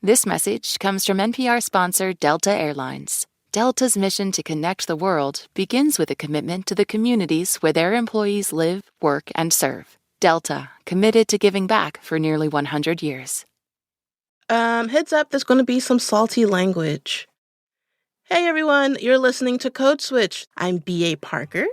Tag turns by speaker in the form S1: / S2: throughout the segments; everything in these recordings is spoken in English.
S1: This message comes from NPR sponsor Delta Airlines. Delta's mission to connect the world begins with a commitment to the communities where their employees live, work, and serve. Delta, committed to giving back for nearly 100 years.
S2: Heads up, there's going to be some salty language. Hey everyone, you're listening to Code Switch. I'm B.A. Parker.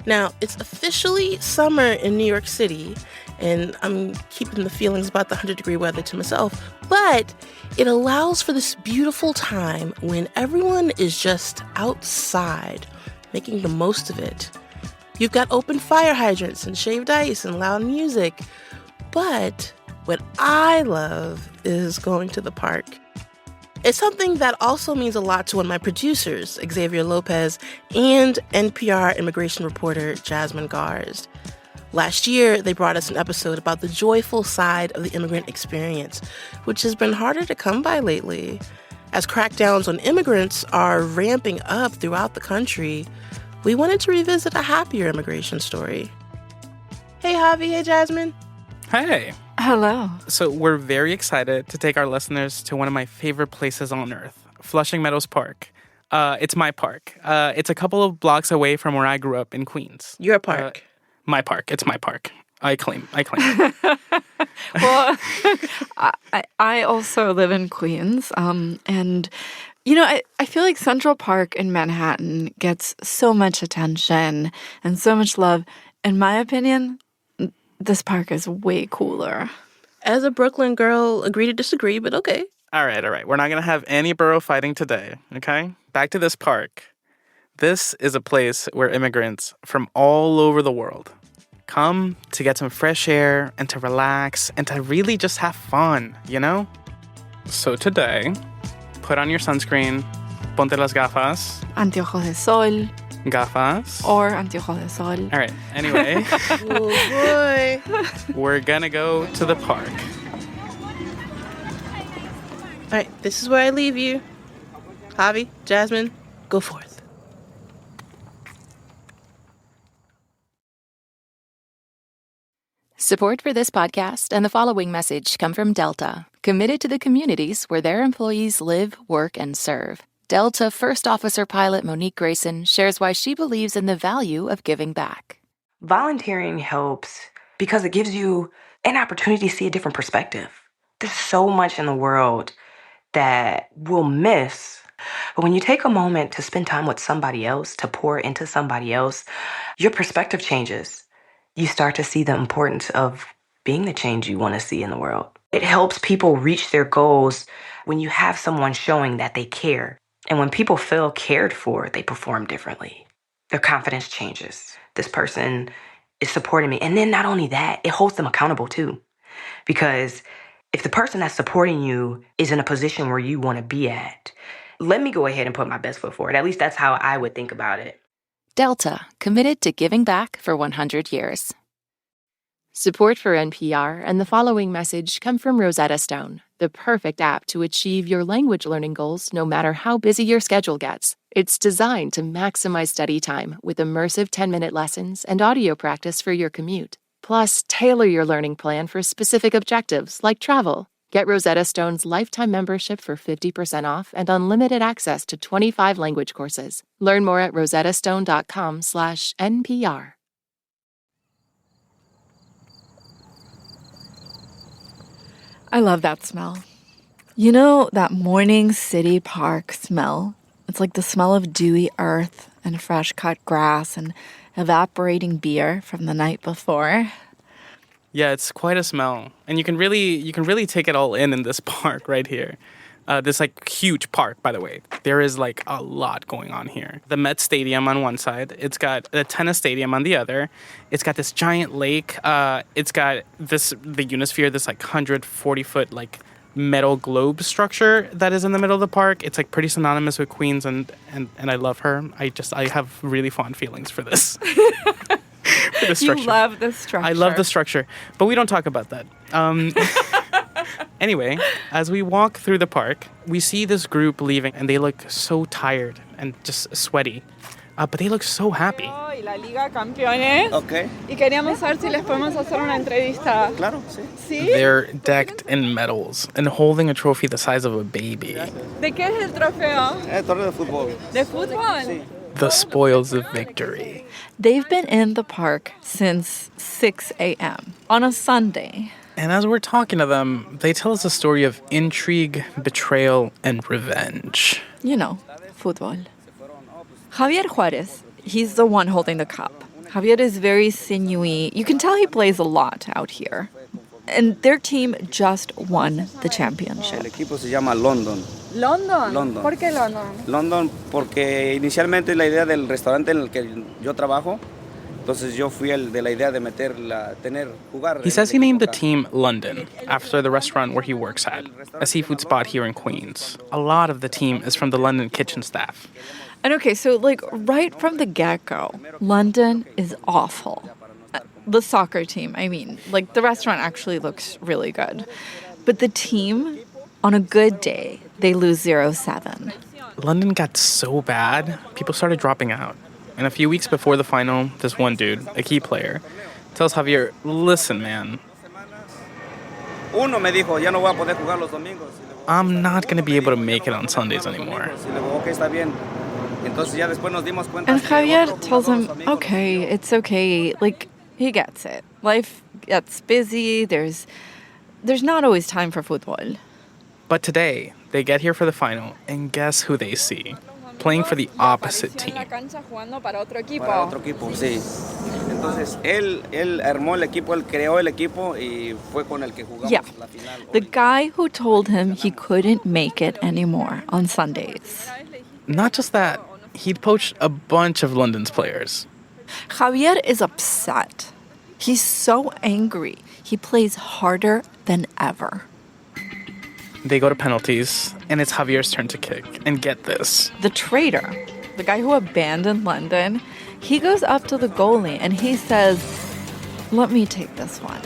S2: Now, it's officially summer in New York City, and I'm keeping the feelings about the 100-degree weather to myself, but it allows for this beautiful time when everyone is just outside, making the most of it. You've got open fire hydrants and shaved ice and loud music, but what I love is going to the park. It's something that also means a lot to one of my producers, Xavier Lopez, and NPR immigration reporter Jasmine Garsd. Last year, they brought us an episode about the joyful side of the immigrant experience, which has been harder to come by lately. As crackdowns on immigrants are ramping up throughout the country, we wanted to revisit a happier immigration story. Hey, Javi. Hey, Jasmine.
S3: Hey.
S4: Hello.
S3: So we're very excited to take our listeners to one of my favorite places on earth, Flushing Meadows Park. It's my park. It's a couple of blocks away from where I grew up in Queens.
S2: Your park.
S3: My park. It's my park. I claim.
S4: Well, I also live in Queens. And, you know, I feel like Central Park in Manhattan gets so much attention and so much love. In my opinion, this park is way cooler.
S2: As a Brooklyn girl, agree to disagree, but okay.
S3: All right. We're not going to have any borough fighting today, okay? Back to this park. This is a place where immigrants from all over the world come to get some fresh air and to relax and to really just have fun, you know? So today, put on your sunscreen, ponte las gafas.
S4: Anteojos de sol.
S3: Gafas.
S4: Or anteojos de sol.
S3: All right. Anyway.
S2: Oh, boy.
S3: We're gonna go to the park.
S2: All right, this is where I leave you. Javi, Jasmine, go forth.
S1: Support for this podcast and the following message come from Delta, committed to the communities where their employees live, work, and serve. Delta First Officer Pilot Monique Grayson shares why she believes in the value of giving back.
S5: Volunteering helps because it gives you an opportunity to see a different perspective. There's so much in the world that we'll miss. But when you take a moment to spend time with somebody else, to pour into somebody else, your perspective changes. You start to see the importance of being the change you want to see in the world. It helps people reach their goals when you have someone showing that they care. And when people feel cared for, they perform differently. Their confidence changes. This person is supporting me. And then not only that, it holds them accountable too. Because if the person that's supporting you is in a position where you want to be at, let me go ahead and put my best foot forward. At least that's how I would think about it.
S1: Delta, committed to giving back for 100 years. Support for NPR and the following message come from Rosetta Stone, the perfect app to achieve your language learning goals no matter how busy your schedule gets. It's designed to maximize study time with immersive 10-minute lessons and audio practice for your commute. Plus, tailor your learning plan for specific objectives like travel. Get Rosetta Stone's lifetime membership for 50% off and unlimited access to 25 language courses. Learn more at rosettastone.com/NPR.
S4: I love that smell. You know that morning city park smell? It's like the smell of dewy earth and fresh cut grass and evaporating beer from the night before.
S3: Yeah, it's quite a smell. And you can really take it all in this park right here. This like huge park, by the way. There is like a lot going on here. The Met Stadium on one side. It's got the tennis stadium on the other. It's got this giant lake. It's got the Unisphere, this like 140-foot like metal globe structure that is in the middle of the park. It's like pretty synonymous with Queens, and I love her. I have really fond feelings for this. For the structure.
S4: You love the structure.
S3: I love the structure, but we don't talk about that. Anyway, as we walk through the park, we see this group leaving, and they look so tired and just sweaty. But they look so happy.
S6: Y la Liga Campeones.
S7: Ok,
S6: Y queríamos saber si les podemos hacer una entrevista.
S7: claro, sí.
S6: ¿Sí?
S3: They're decked in medals and holding a trophy the size of a baby.
S6: ¿De qué es el trofeo?
S7: Torneo de fútbol.
S6: ¿De fútbol?
S3: The spoils of victory.
S4: They've been in the park since 6 a.m. on a Sunday.
S3: And as we're talking to them, they tell us a story of intrigue, betrayal, and revenge.
S4: You know, fútbol. Javier Juarez, he's the one holding the cup. Javier is very sinewy. You can tell he plays a lot out here. And their team just won the championship.
S7: El equipo se llama London.
S6: ¿London?
S7: London.
S6: ¿Por qué London?
S7: London porque inicialmente la idea del restaurante en el que yo trabajo, entonces yo fui el de la idea de jugar.
S3: He says he named the team London after the restaurant where he works at, a seafood spot here in Queens. A lot of the team is from the London kitchen staff.
S4: And okay, so right from the get-go, London is awful. The soccer team, I mean, the restaurant actually looks really good. But the team, on a good day, they lose 0-7.
S3: London got so bad, people started dropping out. And a few weeks before the final, this one dude, a key player, tells Javier, listen, man,
S7: Uno me dijo, ya no voy a poder jugar los domingos.
S3: I'm not going to be able to make it on Sundays anymore.
S7: Ok, está bien. Entonces ya después nos dimos cuenta.
S4: And Javier tells him, okay, it's okay. He gets it. Life gets busy. There's not always time for football.
S3: But today, they get here for the final, and guess who they see? Playing for the opposite team.
S6: Para otro equipo.
S7: Para otro equipo, sí. Entonces, él armó el equipo, él creó el equipo y fue con el que jugamos
S4: Yeah,
S7: la final.
S4: the guy who told him he couldn't make it anymore on Sundays.
S3: Not just that, he'd poached a bunch of London's players.
S4: Javier is upset. He's so angry. He plays harder than ever.
S3: They go to penalties, and it's Javier's turn to kick. And get this.
S4: The traitor, the guy who abandoned London, he goes up to the goalie and he says, let me take this one.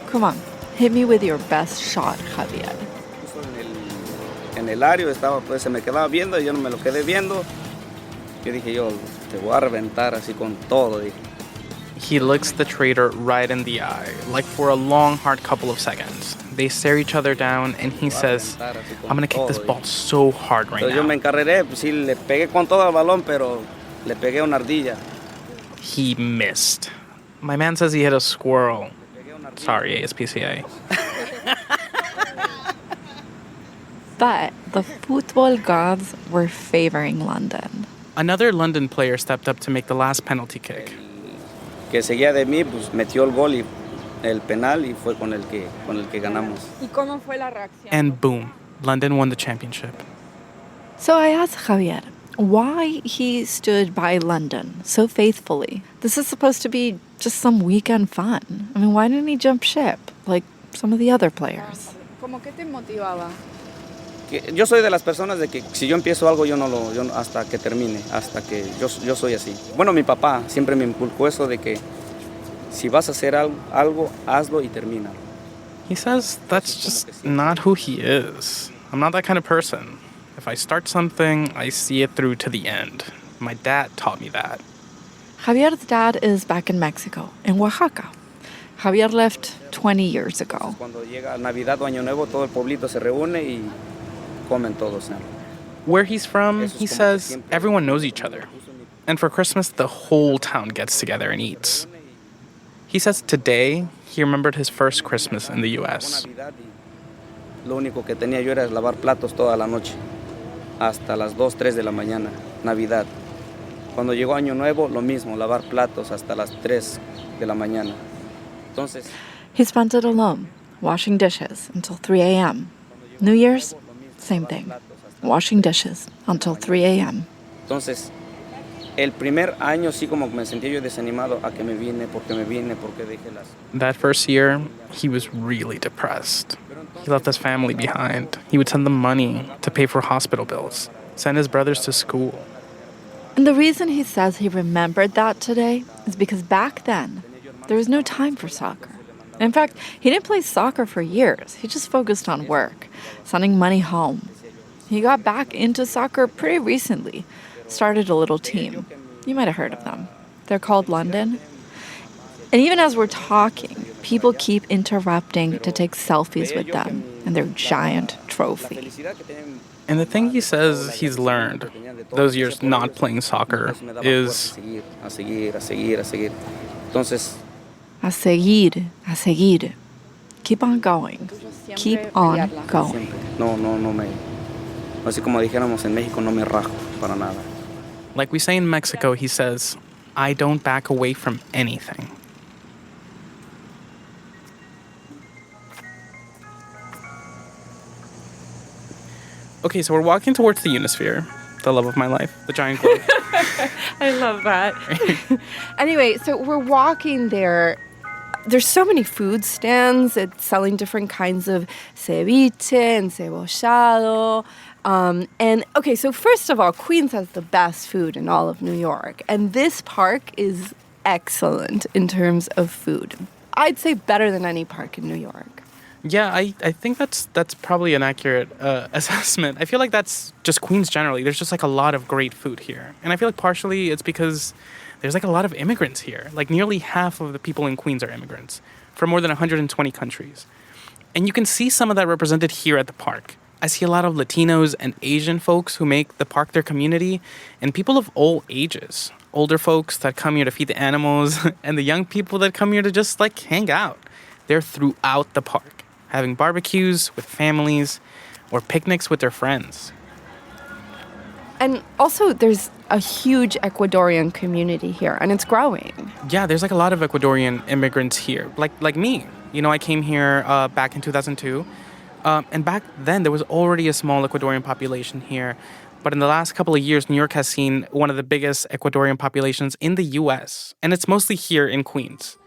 S4: Come on, hit me with your best shot, Javier.
S7: En el área estaba, pues se me quedaba viendo y yo no me lo quedé viendo. Yo dije, te voy a reventar así con todo, dije.
S3: He looks the traitor right in the eye, like for a long, hard couple of seconds. They stare each other down, and he says, I'm going to kick this ball so hard right
S7: Entonces yo me
S3: now.
S7: encarreré, pues sí, le pegué con todo el balón, pero le pegué una ardilla.
S3: He missed. My man says he hit a squirrel. Sorry, ASPCA.
S4: But the football gods were favoring London.
S3: Another London player stepped up to make the last penalty kick.
S7: Que seguía de mí, pues metió el gol y el penal y fue con el que ganamos.
S6: ¿Y cómo fue la reacción?
S3: And boom, London won the championship.
S4: So I asked Javier why he stood by London so faithfully. This is supposed to be just some weekend fun. I mean, why didn't he jump ship like some of the other players?
S6: ¿Cómo que te motivaba?
S7: Que yo soy de las personas de que si yo empiezo algo yo hasta que termine, hasta que yo soy así. Bueno, mi papá siempre me inculcó eso de que si vas a hacer algo, hazlo y termina.
S3: He says that's just not who he is. I'm not that kind of person. If I start something, I see it through to the end. My dad taught me that.
S4: Javier's dad is back in Mexico, in Oaxaca. Javier left 20 years ago.
S7: Cuando llega Navidad o Año Nuevo, todo el pueblito se reúne y comen todos.
S3: Where he's from, he says everyone knows each other. And for Christmas, the whole town gets together and eats. He says today, he remembered his first Christmas in the U.S.
S7: Lo único que tenía yo era lavar platos toda la noche, hasta las 2, 3 de la mañana, Navidad. Cuando llegó Año Nuevo, lo mismo, lavar platos hasta las 3 de la mañana. Entonces,
S4: He spent it alone, washing dishes until 3 a.m. New Year's, same thing, washing dishes until 3 a.m.
S7: Entonces, el primer año sí como me sentía yo desanimado a que me vine, porque dejé las...
S3: That first year, he was really depressed. He left his family behind. He would send them money to pay for hospital bills, send his brothers to school.
S4: And the reason he says he remembered that today is because back then, there was no time for soccer. In fact, he didn't play soccer for years. He just focused on work, sending money home. He got back into soccer pretty recently, started a little team. You might have heard of them. They're called London. And even as we're talking, people keep interrupting to take selfies with them and their giant trophy.
S3: And the thing he says he's learned those years not playing soccer is
S4: A seguir. Keep on going. Keep on going.
S7: Así como dijéramos en México, no me rajo para nada.
S3: like we say in Mexico, he says, I don't back away from anything. Okay, so we're walking towards the Unisphere, the love of my life, the giant globe.
S4: I love that. Anyway, so we're walking there. There's so many food stands. It's selling different kinds of ceviche and cebollado. And okay, so first of all, Queens has the best food in all of New York. And this park is excellent in terms of food. I'd say better than any park in New York.
S3: Yeah, I think that's probably an accurate assessment. I feel like that's just Queens generally. There's just like a lot of great food here. And I feel like partially it's because there's like a lot of immigrants here. Like nearly half of the people in Queens are immigrants from more than 120 countries. And you can see some of that represented here at the park. I see a lot of Latinos and Asian folks who make the park their community, and people of all ages. Older folks that come here to feed the animals, and the young people that come here to just like hang out. They're throughout the park, having barbecues with families or picnics with their friends.
S4: And also, there's a huge Ecuadorian community here, and it's growing.
S3: Yeah, there's like a lot of Ecuadorian immigrants here, like me. You know, I came here back in 2002, and back then there was already a small Ecuadorian population here. But in the last couple of years, New York has seen one of the biggest Ecuadorian populations in the U.S., and it's mostly here in Queens.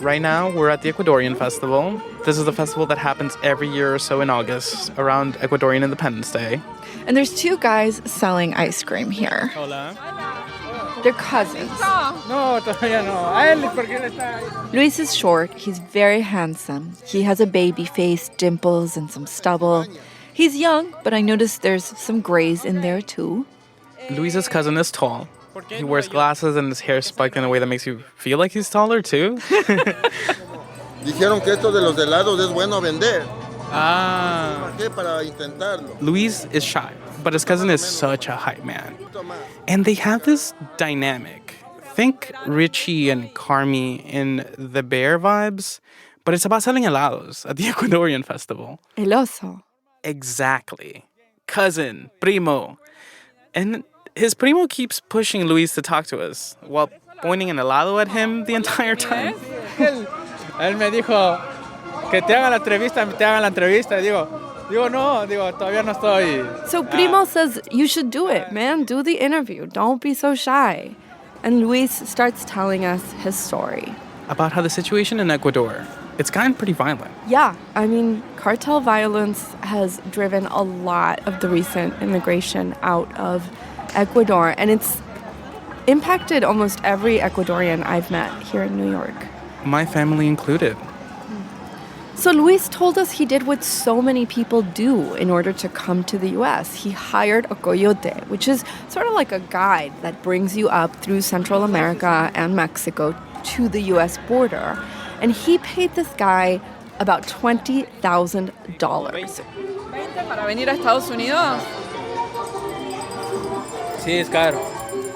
S3: Right now, we're at the Ecuadorian Festival. This is a festival that happens every year or so in August, around Ecuadorian Independence Day.
S4: And there's two guys selling ice cream here.
S3: Hola.
S4: They're cousins.
S3: No, todavía no.
S4: Luis is short. He's very handsome. He has a baby face, dimples, and some stubble. He's young, but I noticed there's some grays in there too.
S3: Luis's cousin is tall. He wears glasses and his hair is spiked in a way that makes you feel like he's taller too.
S8: Dijeron que esto de los helados es bueno vender.
S3: Ah.
S8: ¿Para qué? Para intentarlo.
S3: Luis is shy, but his cousin is such a hype man. And they have this dynamic. Think Richie and Carmi in The Bear vibes, but it's about selling helados at the Ecuadorian Festival.
S4: El oso.
S3: Exactly. Cousin, primo. And his primo keeps pushing Luis to talk to us while pointing an helado at him the entire time.
S9: Él me dijo que te hagan la entrevista. Digo, no, todavía no estoy.
S4: So Primo says, you should do it, man. Do the interview. Don't be so shy. And Luis starts telling us his story.
S3: About how the situation in Ecuador, it's gotten pretty violent.
S4: Yeah, I mean, cartel violence has driven a lot of the recent immigration out of Ecuador, and it's impacted almost every Ecuadorian I've met here in New York.
S3: My family included.
S4: So Luis told us he did what so many people do in order to come to the U.S. He hired a coyote, which is sort of like a guide that brings you up through Central America and Mexico to the U.S. border. And he paid this guy about $20,000.
S6: ¿Para venir a Estados Unidos?
S9: Sí, es caro.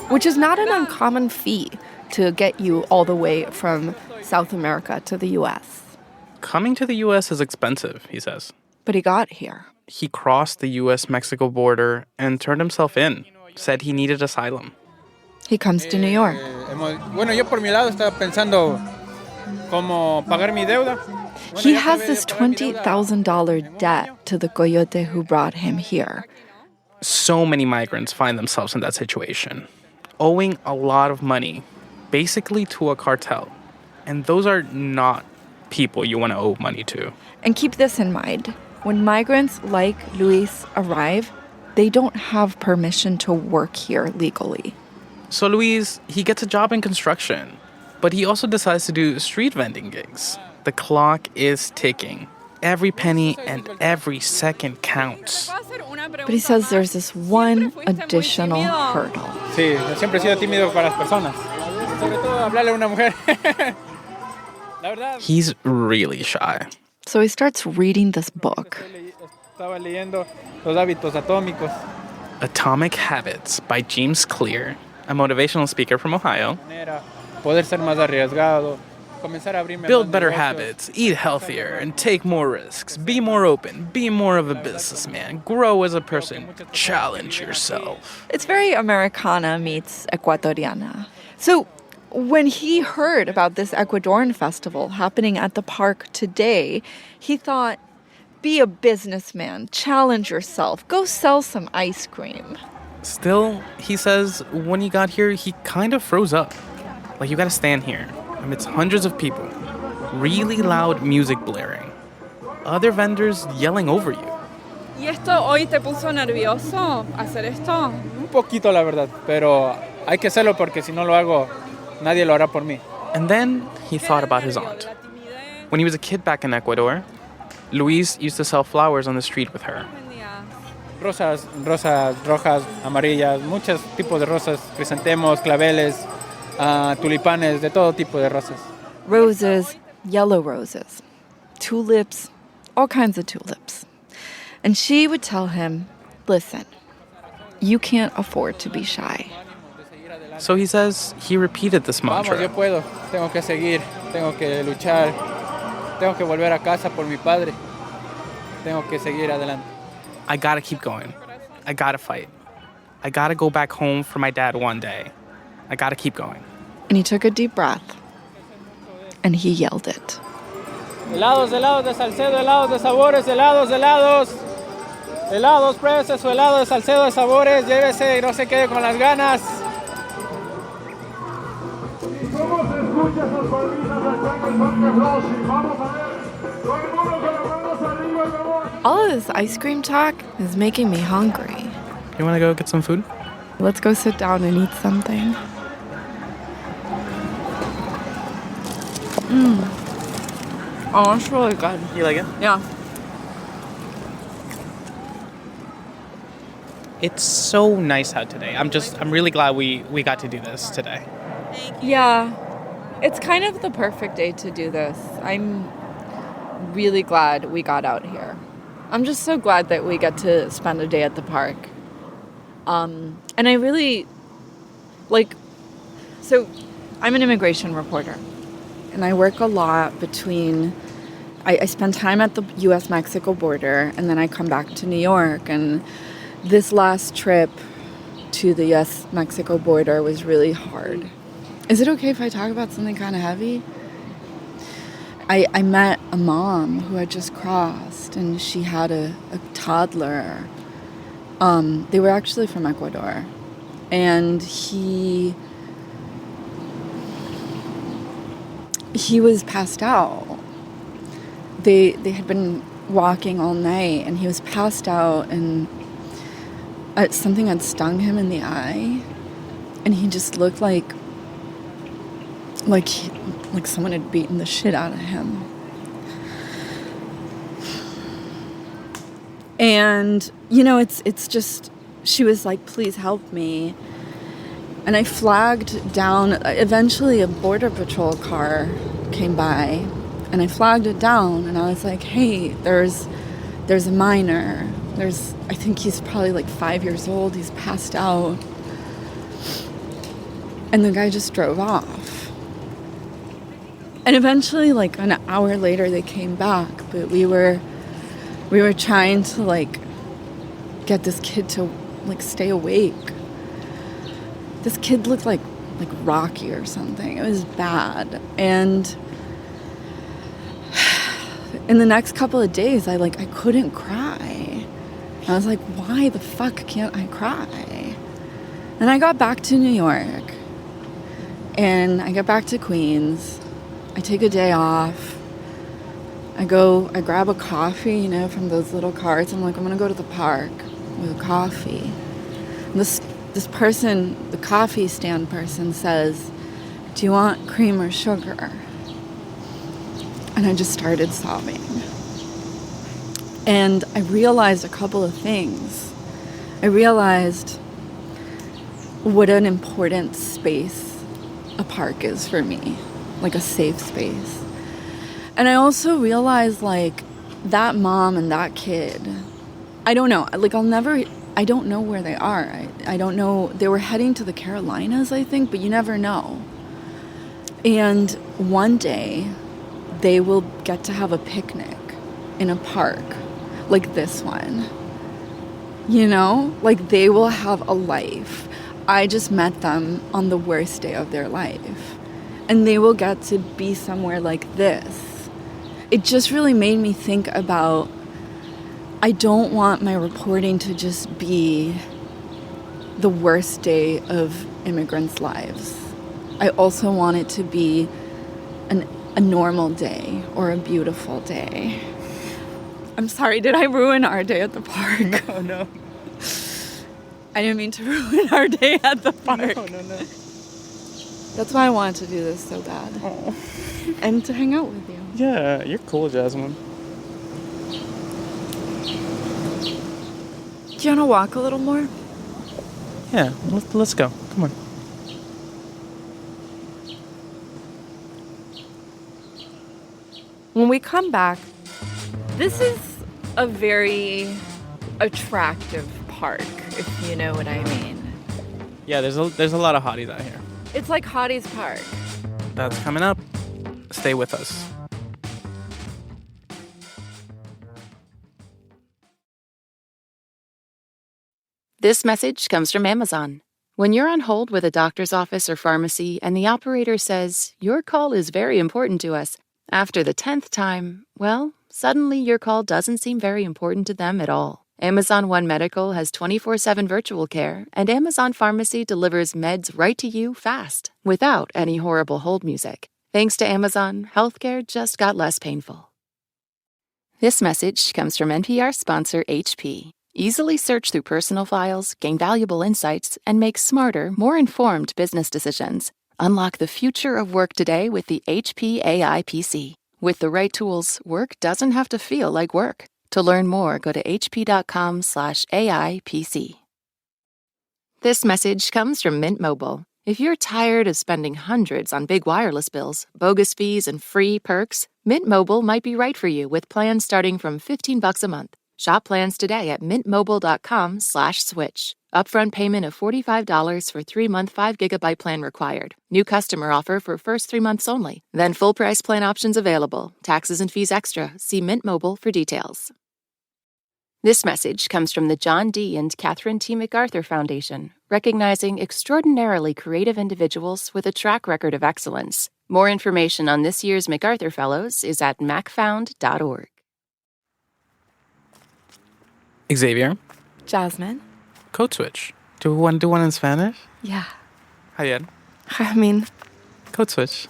S4: Which is not an uncommon fee to get you all the way from South America to the U.S.
S3: Coming to the U.S. is expensive, he says.
S4: But he got here.
S3: He crossed the U.S.-Mexico border and turned himself in, said he needed asylum.
S4: He comes to New York.
S9: Bueno, yo por mi lado estaba pensando cómo pagar mi deuda.
S4: He has this $20,000 debt to the coyote who brought him here.
S3: So many migrants find themselves in that situation, owing a lot of money, basically to a cartel. And those are not people you want to owe money to.
S4: And keep this in mind. When migrants like Luis arrive, they don't have permission to work here legally.
S3: So Luis, he gets a job in construction, but he also decides to do street vending gigs. The clock is ticking. Every penny and every second counts.
S4: But he says there's this one additional hurdle.
S9: Sí, siempre he sido tímido con las personas. Sobre todo hablarle a una mujer. La verdad.
S3: He's really shy.
S4: So he starts reading this book.
S9: Estaba leyendo Los hábitos atómicos.
S3: Atomic Habits by James Clear, a motivational speaker from Ohio.
S9: Poder ser más arriesgado.
S3: Build better habits, eat healthier, and take more risks. Be more open, be more of a businessman, grow as a person, challenge yourself.
S4: It's very Americana meets Ecuatoriana. So when he heard about this Ecuadorian festival happening at the park today, he thought, be a businessman, challenge yourself, go sell some ice cream.
S3: Still, he says, when he got here, he kind of froze up. Like, you gotta stand here amidst hundreds of people, really loud music blaring, other vendors yelling over you.
S6: ¿Y esto hoy te puso nervioso hacer esto?
S9: Un poquito, la verdad, pero hay que hacerlo porque si no lo hago, nadie lo hará por mí.
S3: And then he thought about his aunt. When he was a kid back in Ecuador, Luis used to sell flowers on the street with her.
S9: Rosas, rojas, amarillas, muchos tipos de rosas, crisantemos, claveles, tulipanes, de todo tipo de rosas.
S4: Roses, yellow roses, tulips, all kinds of tulips. And she would tell him, listen, you can't afford to be shy.
S3: So he says he repeated this mantra.
S9: Vamos, yo puedo, tengo que seguir, tengo que luchar, tengo que volver a casa por mi padre, tengo que seguir adelante.
S3: I gotta keep going. I gotta fight. I gotta go back home for my dad one day. I gotta keep going.
S4: And he took a deep breath, and he yelled it.
S9: Helados, helados de Salcedo, helados de sabores, helados, helados. Helados, pruébese su helado de Salcedo de sabores, llévese y no se quede con las ganas.
S4: All of this ice cream talk is making me hungry.
S3: You wanna go get some food?
S4: Let's go sit down and eat something. Oh, it's really good.
S3: You like it?
S4: Yeah.
S3: It's so nice out today. I'm really glad we got to do this today.
S4: Yeah. It's kind of the perfect day to do this. I'm really glad we got out here. I'm just so glad that we get to spend a day at the park. And I really, so I'm an immigration reporter. And I work a lot between, I spend time at the U.S.-Mexico border, and then I come back to New York. And this last trip to the U.S.-Mexico border was really hard. Is it okay if I talk about something kind of heavy? I met a mom who had just crossed, and she had a toddler. They were actually from Ecuador. And he was passed out. They had been walking all night, and he was passed out, and something had stung him in the eye, and he just looked like someone had beaten the shit out of him. And it's just, she was like, please help me. And I flagged down. Eventually a border patrol car came by, and I flagged it down, and I was like, hey, there's a minor. I think he's probably like 5 years old. He's passed out. And the guy just drove off. And eventually, like an hour later, they came back, but we were trying to get this kid to stay awake. This kid looked like Rocky or something. It was bad. And in the next couple of days, I couldn't cry. I was like, why the fuck can't I cry? And I got back to New York, and I get back to Queens. I take a day off. I grab a coffee, from those little carts. I'm like, I'm gonna go to the park with a coffee. And this person, the coffee stand person, says, do you want cream or sugar? And I just started sobbing. And I realized a couple of things. I realized what an important space a park is for me, like a safe space. And I also realized, like, that mom and that kid, I don't know, like, I don't know where they are. I don't know. They were heading to the Carolinas, I think, but you never know. And one day, they will get to have a picnic in a park like this one. You know? Like, they will have a life. I just met them on the worst day of their life. And they will get to be somewhere like this. It just really made me think about, I don't want my reporting to just be the worst day of immigrants' lives. I also want it to be a normal day or a beautiful day. I'm sorry, did I ruin our day at the park?
S3: No.
S4: I didn't mean to ruin our day at the park.
S3: No.
S4: That's why I wanted to do this so bad.
S3: Oh.
S4: And to hang out with you.
S3: Yeah, you're cool, Jasmine.
S4: Do you want to walk a little more?
S3: Yeah, let's go. Come on.
S4: When we come back, this is a very attractive park, if you know what I mean.
S3: Yeah, there's a lot of hotties out here.
S4: It's like Hottie's Park.
S3: That's coming up. Stay with us.
S1: This message comes from Amazon. When you're on hold with a doctor's office or pharmacy and the operator says, "Your call is very important to us," after the 10th time, well, suddenly your call doesn't seem very important to them at all. Amazon One Medical has 24/7 virtual care, and Amazon Pharmacy delivers meds right to you fast, without any horrible hold music. Thanks to Amazon, healthcare just got less painful. This message comes from NPR sponsor HP. Easily search through personal files, gain valuable insights, and make smarter, more informed business decisions. Unlock the future of work today with the HP AI PC. With the right tools, work doesn't have to feel like work. To learn more, go to hp.com/AI PC. This message comes from Mint Mobile. If you're tired of spending hundreds on big wireless bills, bogus fees, and free perks, Mint Mobile might be right for you with plans starting from $15 a month. Shop plans today at mintmobile.com/switch. Upfront payment of $45 for 3-month 5GB plan required. New customer offer for first 3 months only. Then full price plan options available. Taxes and fees extra. See Mint Mobile for details. This message comes from the John D. and Catherine T. MacArthur Foundation, recognizing extraordinarily creative individuals with a track record of excellence. More information on this year's MacArthur Fellows is at macfound.org.
S3: Xavier,
S4: Jasmine?
S3: code switch. Do we want to do one in Spanish?
S4: Yeah.
S3: Javier,
S4: I mean,
S3: code switch.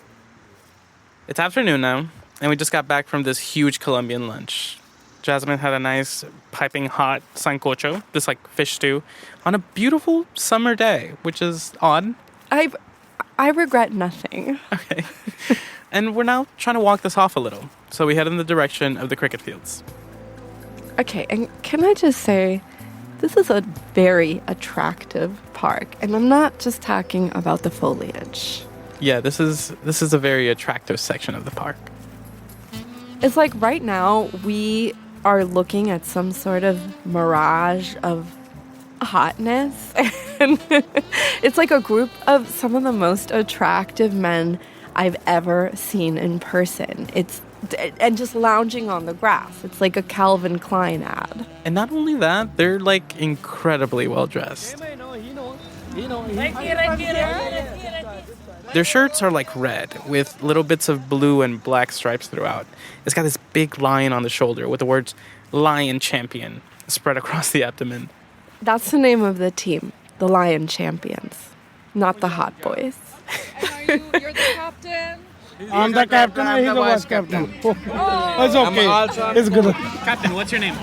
S3: It's afternoon now, and we just got back from this huge Colombian lunch. Jasmine had a nice piping hot sancocho, this like fish stew, on a beautiful summer day, which is odd.
S4: I regret nothing.
S3: Okay. And we're now trying to walk this off a little. So we head in the direction of the cricket fields.
S4: Okay, and can I just say, this is a very attractive park, and I'm not just talking about the foliage.
S3: Yeah, this is a very attractive section of the park.
S4: It's like right now we are looking at some sort of mirage of hotness, and it's like a group of some of the most attractive men I've ever seen in person. And just lounging on the grass. It's like a Calvin Klein ad.
S3: And not only that, they're like incredibly well dressed. Their shirts are like red with little bits of blue and black stripes throughout. It's got this big lion on the shoulder with the words "Lion Champion" spread across the abdomen.
S4: That's the name of the team, the Lion Champions, not the Hot Boys.
S6: And you're the captain?
S9: I'm the captain, he's the vice captain. It's okay. It's good.
S3: Captain, what's your name?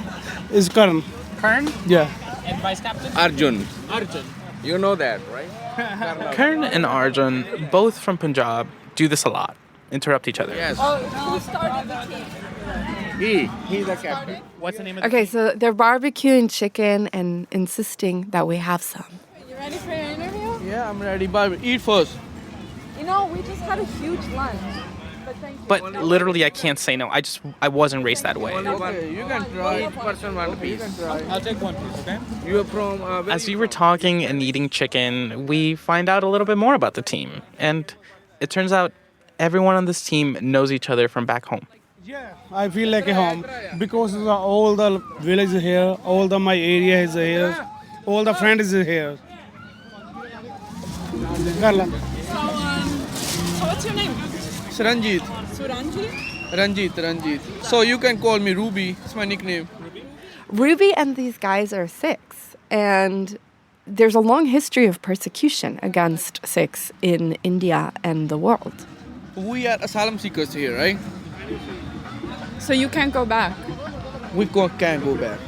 S9: It's Karan.
S3: Kern?
S9: Yeah.
S3: And vice captain?
S10: Arjun.
S3: Arjun.
S10: You know that, right?
S3: Kern and Arjun, both from Punjab, do this a lot. interrupt each other.
S8: Yes.
S6: Who started the team?
S8: He's the captain.
S3: What's the name of the
S4: Okay, so they're barbecuing chicken and insisting that we have some.
S6: You ready for your interview?
S9: Yeah, I'm ready, but eat first.
S6: You know, we just had a huge lunch. But thank you.
S3: But literally, I can't say no. I wasn't raised that way.
S9: Okay, you can try.
S8: Each person one piece.
S9: I'll take one piece, okay?
S8: You are from...
S3: As we were talking and eating chicken, we find out a little bit more about the team. And it turns out everyone on this team knows each other from back home.
S9: Yeah, I feel like a home because all the village is here, all the my area is here, all the friends is here. Carla.
S6: So what's your name?
S9: It's Ranjit.
S6: Suranji?
S9: Ranjit. So you can call me Ruby. It's my nickname.
S4: Ruby and these guys are Sikhs, and there's a long history of persecution against Sikhs in India and the world.
S9: We are asylum seekers here, right?
S6: So you can't go back.
S9: We can't go back.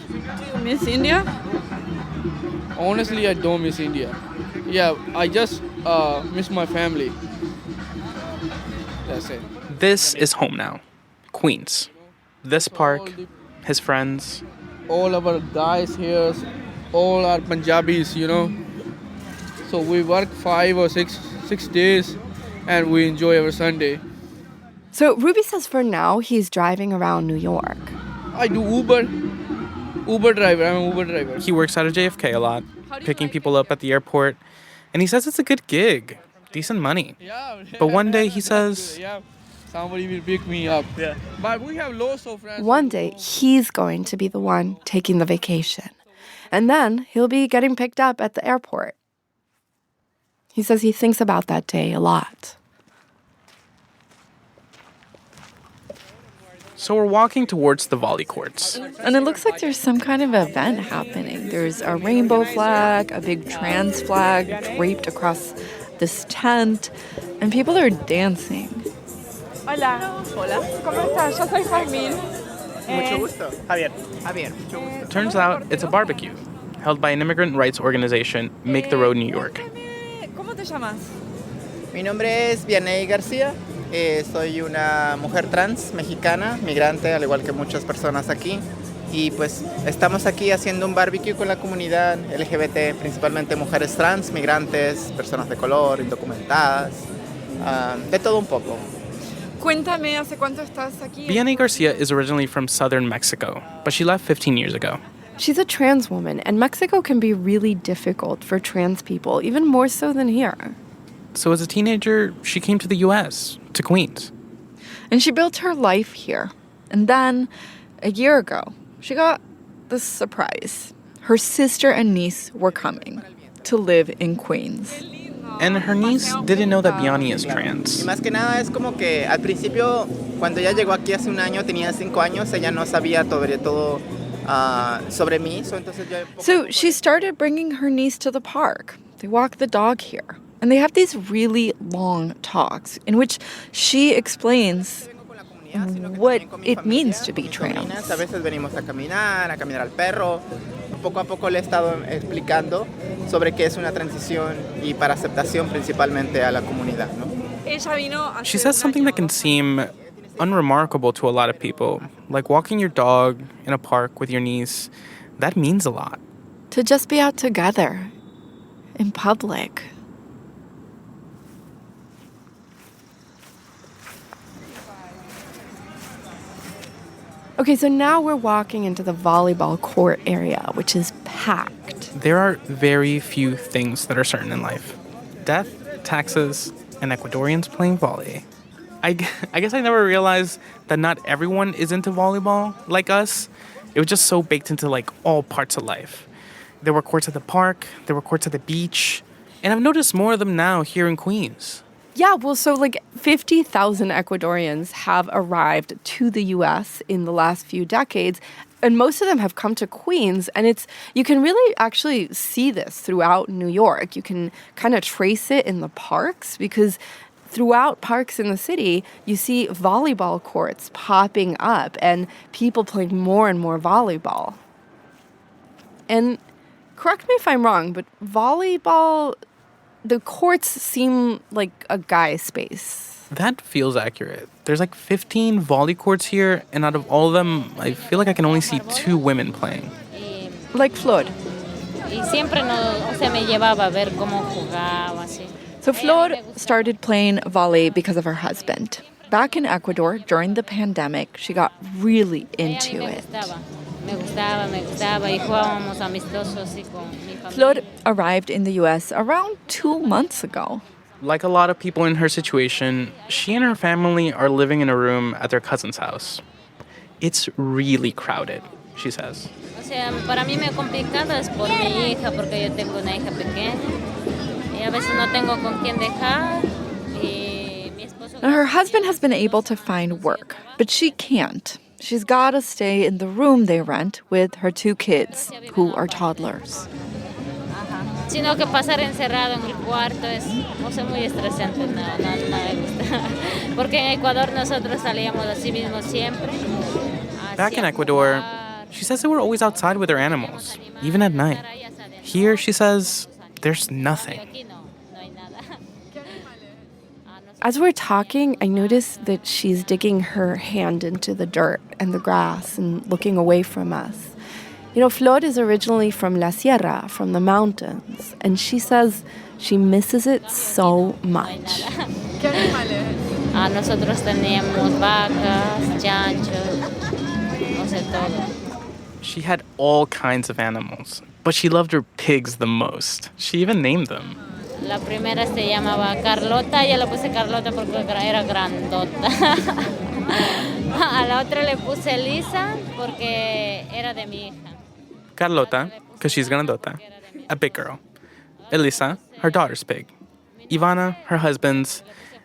S6: Do you miss India?
S9: Honestly, I don't miss India. Yeah, I just miss my family. That's it.
S3: This is home now. Queens. This park, his friends.
S9: All our guys here, all are Punjabis, you know. So we work 5 or 6 days and we enjoy our Sunday.
S4: So Ruby says for now he's driving around New York.
S9: I do Uber driver. I'm an Uber driver.
S3: He works out of JFK a lot, picking people up at the airport. And he says it's a good gig, decent money.
S9: Yeah.
S3: But one day he says,
S9: Yeah, somebody will pick me up. Yeah. But we have lots of friends.
S4: One day he's going to be the one taking the vacation. And then he'll be getting picked up at the airport. He says he thinks about that day a lot.
S3: so we're walking towards the volley courts.
S4: And it looks like there's some kind of event happening. There's a rainbow flag, a big trans flag draped across this tent, and people are dancing.
S6: Hola. Hola. ¿Cómo estás? Yo soy Jasmine.
S10: Mucho gusto. Javier, mucho gusto.
S3: Turns out it's a barbecue held by an immigrant rights organization, Make the Road New York.
S6: ¿Cómo te llamas?
S10: Mi nombre es Vianey García. Soy una mujer trans mexicana, migrante, al igual que muchas personas aquí. Y pues estamos aquí haciendo un barbecue con la comunidad LGBT, principalmente mujeres trans, migrantes, personas de color, indocumentadas, de todo un poco.
S6: Cuéntame, ¿hace cuánto estás aquí?
S3: Vianey Garcia is originally from southern Mexico, but she left 15 years ago.
S4: She's a trans woman, and Mexico can be really difficult for trans people, even more so than here.
S3: So as a teenager, she came to the U.S., to Queens.
S4: And she built her life here. And then, a year ago, she got this surprise. Her sister and niece were coming to live in Queens.
S3: And her niece didn't know that Vianey is trans.
S10: Y más que nada es como que al principio, cuando ella llegó aquí hace un año, tenía 5 años, ella no sabía todo sobre mí.
S4: So she started bringing her niece to the park. They walk the dog here. And they have these really long talks in which she explains what it means to be trans.
S10: A veces venimos a caminar al perro. Poco a poco le he estado explicando sobre qué es una transición y para aceptación principalmente a la comunidad, ¿no?
S3: She says something that can seem unremarkable to a lot of people, like walking your dog in a park with your niece. That means a lot.
S4: To just be out together, in public. Okay, so now we're walking into the volleyball court area, which is packed.
S3: There are very few things that are certain in life. Death, taxes, and Ecuadorians playing volley. I guess I never realized that not everyone is into volleyball like us. It was just so baked into like all parts of life. There were courts at the park, there were courts at the beach, and I've noticed more of them now here in Queens.
S4: Yeah, well, so like 50,000 Ecuadorians have arrived to the U.S. in the last few decades, and most of them have come to Queens, and you can really actually see this throughout New York. You can kind of trace it in the parks, because throughout parks in the city, you see volleyball courts popping up and people playing more and more volleyball. And correct me if I'm wrong, but volleyball, the courts seem like a guy space.
S3: That feels accurate. There's like 15 volley courts here, and out of all of them, I feel like I can only see 2 women playing.
S4: Like Flor. So Flor started playing volley because of her husband. Back in Ecuador, during the pandemic, she got really into it. Flor arrived in the U.S. around 2 months ago.
S3: Like a lot of people in her situation, she and her family are living in a room at their cousin's house. It's really crowded, she says.
S11: Para mí me complicado es por mi hija, porque yo tengo una hija pequeña y a veces no tengo con quién dejar.
S4: Now, her husband has been able to find work, but she can't. She's got to stay in the room they rent with her 2 kids, who are toddlers.
S11: Sino que pasar encerrado en el cuarto es muy estresante, no me gusta. Porque en Ecuador nosotros salíamos así mismo siempre.
S3: Back in Ecuador, she says they were always outside with their animals, even at night. Here, she says, there's nothing.
S12: As we're talking, I notice that she's digging her hand into the dirt and the grass and looking away from us. You know, Flor is originally from La Sierra, from the mountains, and she says she misses it so much.
S11: Nosotros teníamos vacas, chanchos, no sé todo.
S3: She had all kinds of animals, but she loved her pigs the most. She even named them.
S11: La primera se llamaba Carlota, yo le puse Carlota porque era grandota. A la otra le puse Lisa porque era de mi hija.
S3: Carlota, because she's grandota, a big girl. Elisa, her daughter's pig. Ivana, her husband's.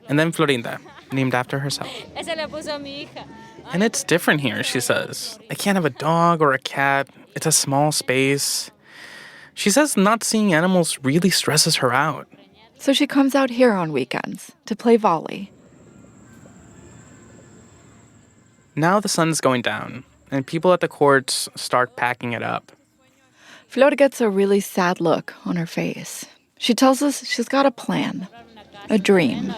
S3: And then Florinda, named after herself.
S11: Esa le puso mi hija.
S3: And it's different here, she says. I can't have a dog or a cat. It's a small space. She says not seeing animals really stresses her out.
S4: So she comes out here on weekends to play volley.
S3: Now the sun's going down, and people at the courts start packing it up.
S4: Flor gets a really sad look on her face. She tells us she's got a plan, a dream.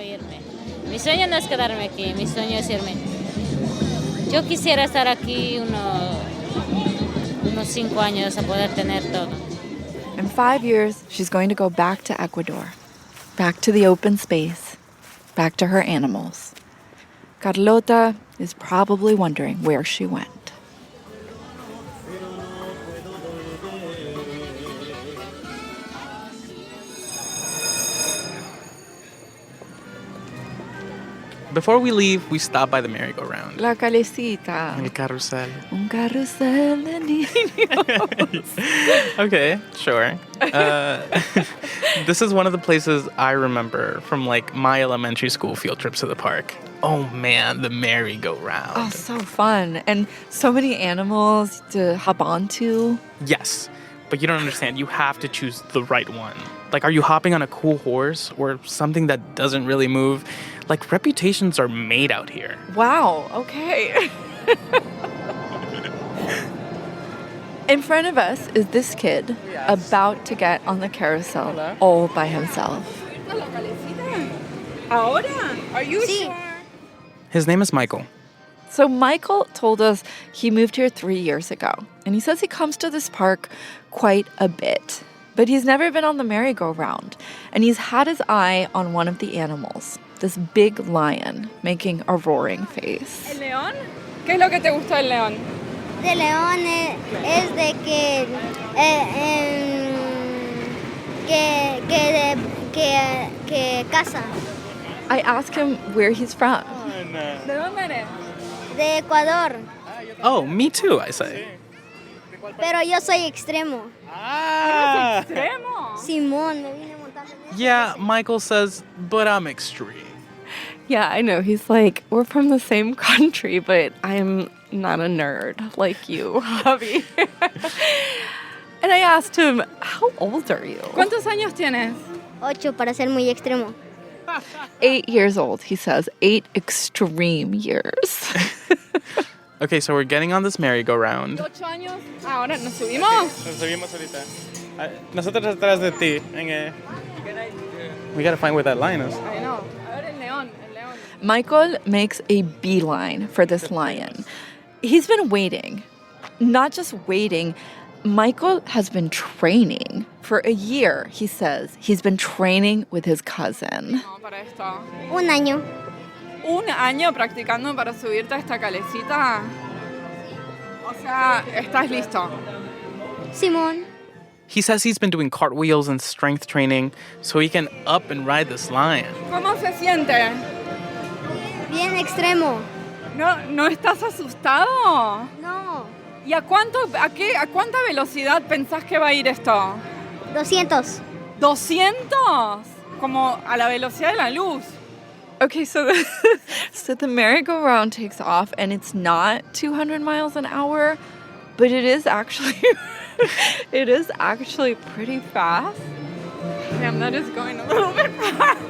S11: Mi sueño no es quedarme aquí, mi sueño es irme. Yo quisiera estar aquí unos 5 años a poder tener todo.
S4: In 5 years, she's going to go back to Ecuador, back to the open space, back to her animals. Carlota is probably wondering where she went.
S3: Before we leave, we stop by the merry-go-round.
S4: La calecita.
S3: El carousel.
S4: Un carrusel de niños.
S3: Okay, sure. This is one of the places I remember from like my elementary school field trips to the park. Oh man, the merry-go-round.
S4: Oh, so fun. And so many animals to hop onto.
S3: Yes, but you don't understand. You have to choose the right one. Like, are you hopping on a cool horse or something that doesn't really move? Like, reputations are made out here.
S4: Wow, okay. In front of us is this kid about to get on the carousel all by himself.
S6: Ahora? Are you sure?
S3: His name is Michael.
S4: So Michael told us he moved here 3 years ago, and he says he comes to this park quite a bit. But he's never been on the merry-go-round, and he's had his eye on one of the animals, this big lion making a roaring face.
S6: ¿El león? ¿Qué es lo que te gustó del león?
S13: Del león es de que caza.
S4: I asked him where he's from.
S6: ¿De dónde eres?
S13: De Ecuador.
S3: Oh, me too, I say.
S13: Pero yo soy extremo.
S6: Ah. Extremo.
S13: Simón, me vine montando.
S3: Yeah, Michael says, but I'm extreme.
S12: Yeah, I know. He's like, we're from the same country, but I'm not a nerd like you, Javi. And I asked him, how old are you?
S6: ¿Cuántos años tienes?
S13: 8 para ser muy extremo.
S4: 8 years old, he says. 8 extreme years.
S3: Okay, so we're getting on this merry-go-round.
S6: 8 años. Ahora nos subimos.
S9: Nos subimos ahorita. Nosotros atrás de ti.
S3: We gotta find where that lion is.
S6: I know. A ver el león.
S4: Michael makes a beeline for this lion. He's been waiting. Not just waiting, Michael has been training. For a year, he says, he's been training with his cousin.
S13: Un año.
S6: ¿Un año practicando para subirte a esta calecita? O sea, ¿estás listo?
S13: Simón.
S3: He says he's been doing cartwheels and strength training so he can up and ride this lion.
S6: ¿Cómo se siente?
S13: Bien extremo.
S6: ¿No estás asustado?
S13: No.
S6: ¿Y a cuánta velocidad pensás que va a ir esto?
S13: 200.
S6: ¿200? Como a la velocidad de la luz.
S4: Okay, so the merry-go-round takes off, and it's not 200 miles an hour, but it is actually pretty fast.
S6: Damn, that is going a little bit fast.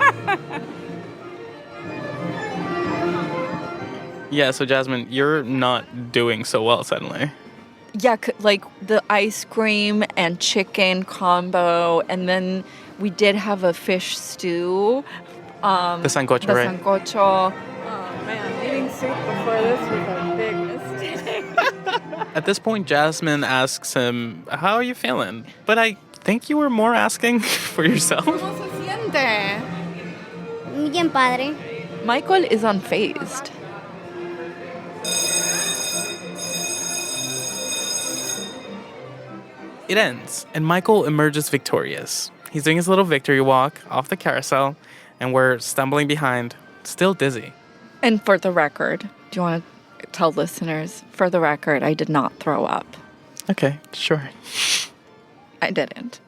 S3: Yeah, so Jasmine, you're not doing so well suddenly.
S4: Yeah, like the ice cream and chicken combo, and then we did have a fish stew.
S3: The sancocho, right?
S4: The sancocho.
S6: Oh, man, eating soup before this was a big mistake.
S3: At this point, Jasmine asks him, how are you feeling? But I think you were more asking for yourself.
S6: ¿Cómo se siente?
S13: Bien padre.
S4: Michael is unfazed.
S3: It ends, and Michael emerges victorious. He's doing his little victory walk off the carousel, and we're stumbling behind, still dizzy.
S4: And for the record, do you want to tell listeners, for the record, I did not throw up.
S3: Okay, sure.
S4: I didn't.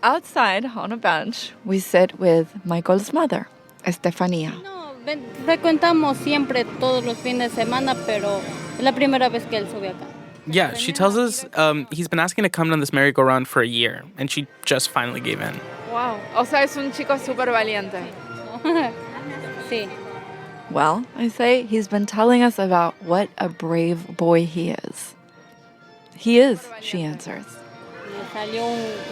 S4: Outside, on a bench, we sit with Michael's mother, Estefania.
S11: No, frecuentamos siempre todos los fines de semana, pero es la primera vez que él sube acá.
S3: Yeah, she tells us he's been asking to come on this merry-go-round for a year, and she just finally gave in.
S6: Wow. O sea, es un chico súper valiente.
S11: Sí.
S4: Well, I say he's been telling us about what a brave boy he is. He is, she answers.
S11: Me salió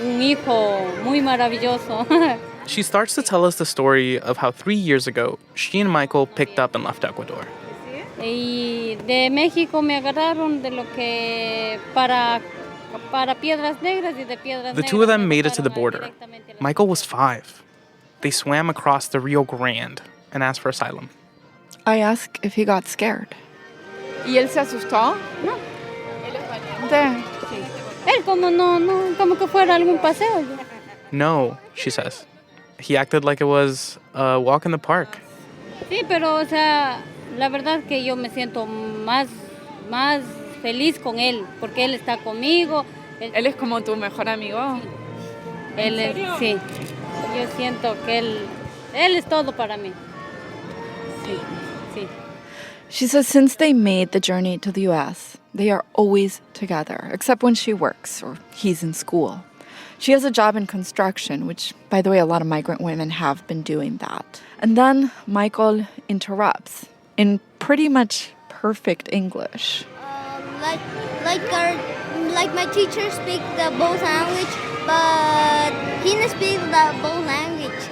S11: un hijo muy maravilloso.
S3: She starts to tell us the story of how 3 years ago, she and Michael picked up and left Ecuador.
S11: Y de México me agarraron de lo que para Piedras Negras y de Piedras Negras.
S3: The two of them made it to the border. Michael was 5. They swam across the Rio Grande and asked for asylum.
S4: I asked if he got scared.
S6: ¿Y él se asustó?
S11: No.
S6: Él es valiente.
S11: Sí. Él como que fuera algún paseo.
S3: No, she says. He acted like it was a walk in the park.
S11: Sí, pero o sea, la verdad que yo me siento más feliz con él, porque él está conmigo.
S6: Él es como tu mejor amigo.
S11: Él es, sí. Yo siento que él es todo para mí. Sí, sí.
S4: She says since they made the journey to the U.S., they are always together, except when she works or he's in school. She has a job in construction, which, by the way, a lot of migrant women have been doing that. And then Michael interrupts in pretty much perfect English.
S13: Like my teacher speak the both language, but he didn't speak the both language.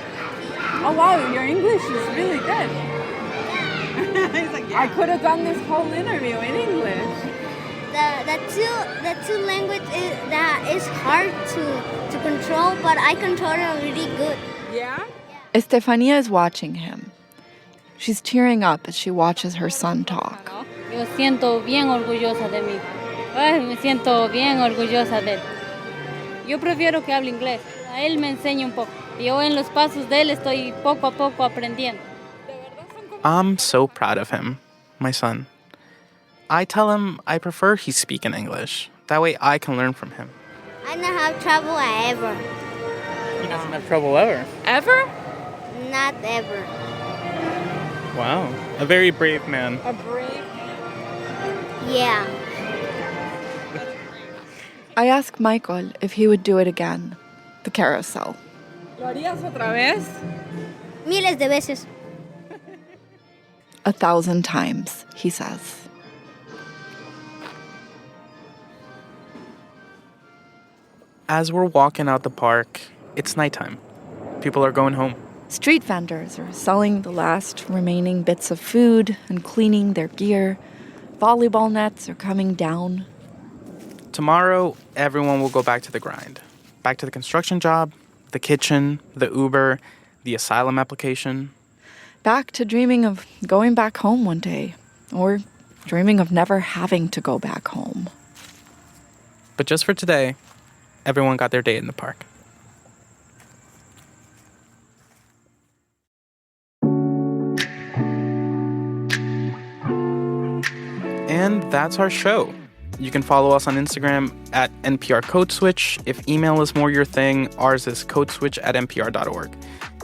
S6: Oh wow, your English is really good. He's like, yeah. I could have done this whole interview in English.
S13: The two language that is hard to control, but I control it really good.
S6: Yeah?
S4: Estefania is watching him. She's tearing up as she watches her son talk.
S11: Yo siento bien orgullosa de mí. Ay, me siento bien orgullosa de él. Yo prefiero que hable inglés. A él me enseña un poco. Yo en los pasos de él estoy poco a poco aprendiendo.
S3: I'm so proud of him, my son. I tell him I prefer he speak in English. That way I can learn from him.
S13: I don't have trouble ever.
S3: He doesn't have trouble ever.
S6: Ever?
S13: Not ever.
S3: Wow. A very brave man.
S6: A brave?
S13: Yeah.
S4: I asked Michael if he would do it again, the carousel.
S6: ¿Lo harías otra vez?
S13: Miles de veces.
S4: 1,000 times, he says.
S3: As we're walking out the park, it's nighttime. People are going home.
S4: Street vendors are selling the last remaining bits of food and cleaning their gear. Volleyball nets are coming down.
S3: Tomorrow, everyone will go back to the grind. Back to the construction job, the kitchen, the Uber, the asylum application.
S4: Back to dreaming of going back home one day, or dreaming of never having to go back home.
S3: But just for today, everyone got their day in the park. And that's our show. You can follow us on Instagram at NPR Code Switch. If email is more your thing, ours is codeswitch@npr.org.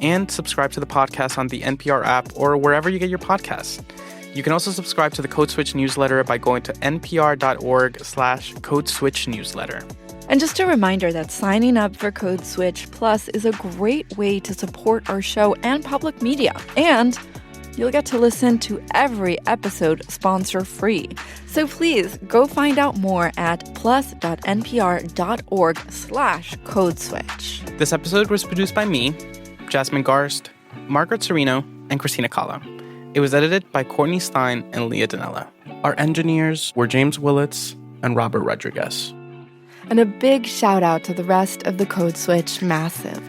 S3: And subscribe to the podcast on the NPR app or wherever you get your podcasts. You can also subscribe to the Code Switch newsletter by going to npr.org/codeswitchnewsletter.
S4: And just a reminder that signing up for Code Switch Plus is a great way to support our show and public media. And you'll get to listen to every episode sponsor-free. So please go find out more at plus.npr.org/codeswitch.
S3: This episode was produced by me, Jasmine Garsd, Margaret Serino, and Christina Cala. It was edited by Courtney Stein and Leah Danella. Our engineers were James Willits and Robert Rodriguez.
S12: And a big shout out to the rest of the Code Switch Massive.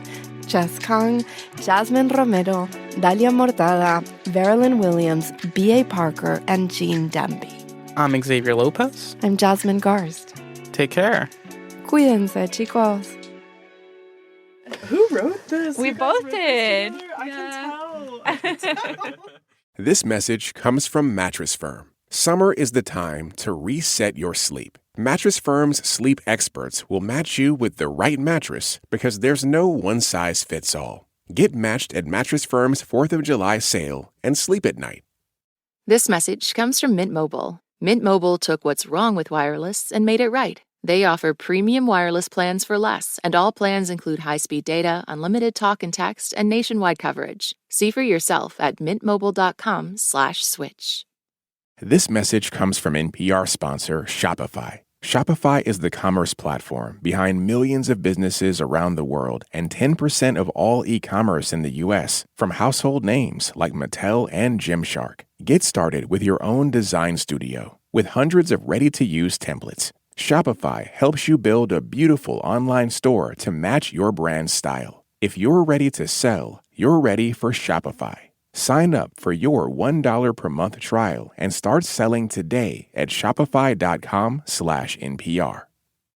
S12: Jess Kang, Jasmine Romero, Dalia Mortada, Verilyn Williams, B.A. Parker, and Jean Demby.
S3: I'm Xavier Lopez.
S12: I'm Jasmine Garsd.
S3: Take care.
S12: Cuídense, chicos.
S2: Who wrote this?
S4: We both did.
S2: I can tell.
S14: This message comes from Mattress Firm. Summer is the time to reset your sleep. Mattress Firm's sleep experts will match you with the right mattress because there's no one-size-fits-all. Get matched at Mattress Firm's 4th of July sale and sleep at night.
S1: This message comes from Mint Mobile. Mint Mobile took what's wrong with wireless and made it right. They offer premium wireless plans for less, and all plans include high-speed data, unlimited talk and text, and nationwide coverage. See for yourself at mintmobile.com/switch.
S14: This message comes from NPR sponsor Shopify. Shopify is the commerce platform behind millions of businesses around the world and 10% of all e-commerce in the U.S., from household names like Mattel and Gymshark. Get started with your own design studio with hundreds of ready-to-use templates. Shopify helps you build a beautiful online store to match your brand's style. If you're ready to sell, you're ready for Shopify. Sign up for your $1 per month trial and start selling today at shopify.com/NPR.